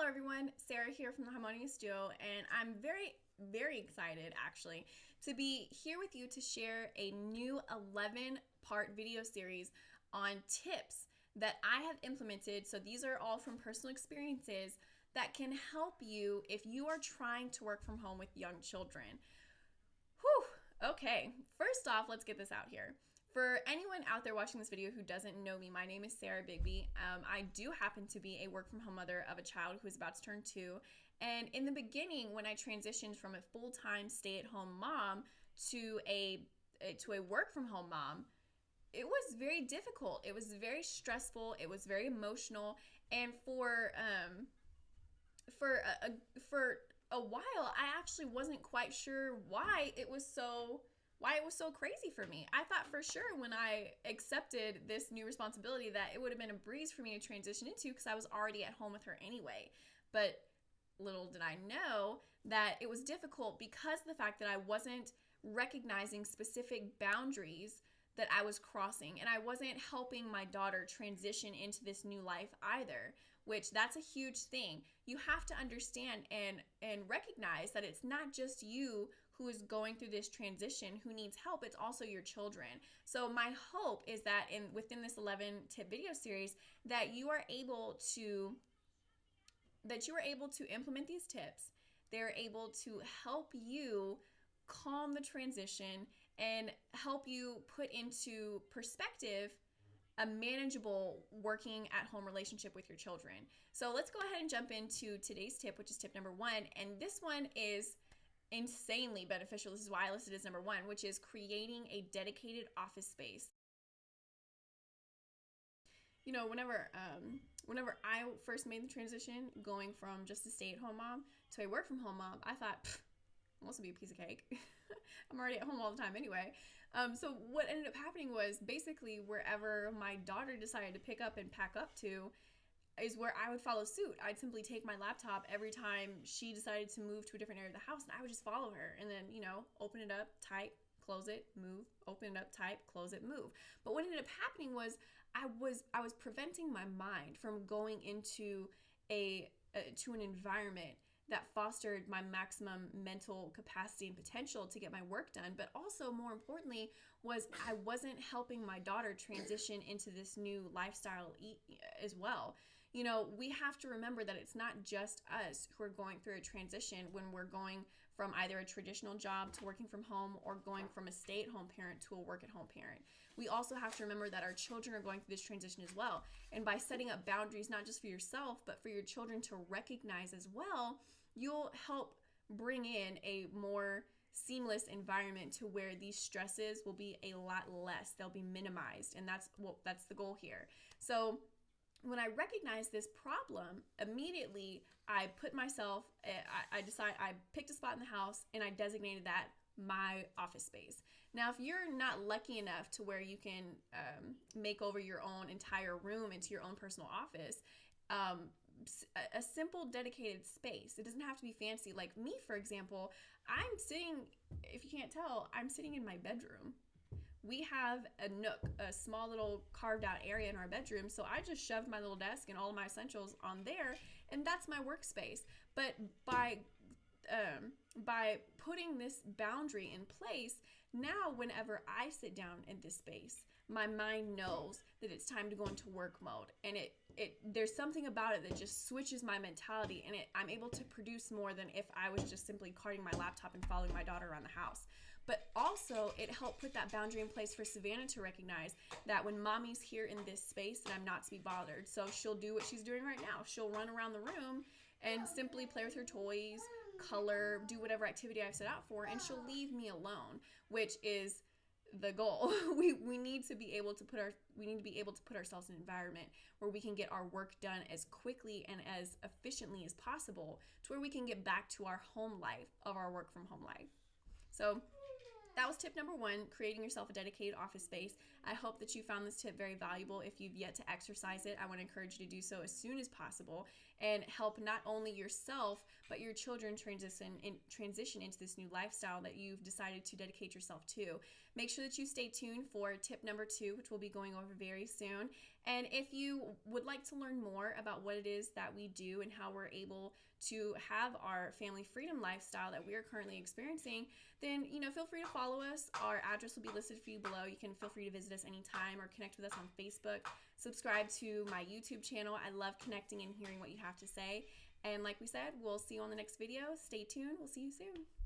Hello everyone, Sarah here from the Harmonious Duo, and I'm very excited actually to be here with you to share a new 11-part video series on tips that I have implemented. So these are all from personal experiences that can help you if you are trying to work from home with young children. Whew, okay, first off, let's get this out here. For anyone out there watching this video who doesn't know me, my name is Sarah Bigby. I do happen to be a work-from-home mother of a child who is about to turn 2. And in the beginning, when I transitioned from a full-time stay-at-home mom to a work-from-home mom, it was very difficult. It was very stressful. It was very emotional. And for a while, I actually wasn't quite sure why it was so crazy for me. I thought for sure when I accepted this new responsibility that it would have been a breeze for me to transition into because I was already at home with her anyway. But little did I know that it was difficult because of the fact that I wasn't recognizing specific boundaries that I was crossing, and I wasn't helping my daughter transition into this new life either, which that's a huge thing. You have to understand and recognize that it's not just you who is going through this transition who needs help, it's also your children. So my hope is that within this 11 tip video series that you are able to implement these tips. They're able to help you calm the transition and help you put into perspective a manageable working at home relationship with your children. So let's go ahead and jump into today's tip, which is tip number 1. And this one is insanely beneficial. This is why I listed it as number 1, which is creating a dedicated office space. You know, whenever I first made the transition going from just a stay-at-home mom to a work-from-home mom, I thought, this will be a piece of cake. I'm already at home all the time anyway. So what ended up happening was basically wherever my daughter decided to pick up and pack up to is where I would follow suit. I'd simply take my laptop every time she decided to move to a different area of the house, and I would just follow her and then, open it up, type, close it, move, open it up, type, close it, move. But what ended up happening was I was preventing my mind from going into to an environment that fostered my maximum mental capacity and potential to get my work done, but also more importantly was I wasn't helping my daughter transition into this new lifestyle as well. We have to remember that it's not just us who are going through a transition when we're going from either a traditional job to working from home or going from a stay-at-home parent to a work-at-home parent. We also have to remember that our children are going through this transition as well. And by setting up boundaries, not just for yourself, but for your children to recognize as well, you'll help bring in a more seamless environment to where these stresses will be a lot less. They'll be minimized, and that's the goal here. So when I recognized this problem, immediately I put myself, I picked a spot in the house and I designated that my office space. Now, if you're not lucky enough to where you can make over your own entire room into your own personal office, a simple dedicated space. It doesn't have to be fancy. Like me, for example, I'm sitting, if you can't tell, I'm sitting in my bedroom. We have a nook, a small little carved out area in our bedroom. So I just shoved my little desk and all of my essentials on there, and that's my workspace. But by putting this boundary in place, now whenever I sit down in this space, my mind knows that it's time to go into work mode, and there's something about it that just switches my mentality, and I'm able to produce more than if I was just simply carting my laptop and following my daughter around the house. But also, it helped put that boundary in place for Savannah to recognize that when mommy's here in this space, that I'm not to be bothered. So she'll do what she's doing right now. She'll run around the room and simply play with her toys, color, do whatever activity I've set out for, and she'll leave me alone, which is the goal. We need to be able to put ourselves in an environment where we can get our work done as quickly and as efficiently as possible to where we can get back to our home life of our work from home life. So that was tip number 1, creating yourself a dedicated office space. I hope that you found this tip very valuable. If you've yet to exercise it, I want to encourage you to do so as soon as possible and help not only yourself, but your children transition into this new lifestyle that you've decided to dedicate yourself to. Make sure that you stay tuned for tip number 2, which we'll be going over very soon. And if you would like to learn more about what it is that we do and how we're able to have our family freedom lifestyle that we are currently experiencing, then feel free to follow us. Our address will be listed for you below. You can feel free to visit us anytime or connect with us on Facebook. Subscribe to my YouTube channel. I love connecting and hearing what you have to say. And like we said, we'll see you on the next video. Stay tuned. We'll see you soon.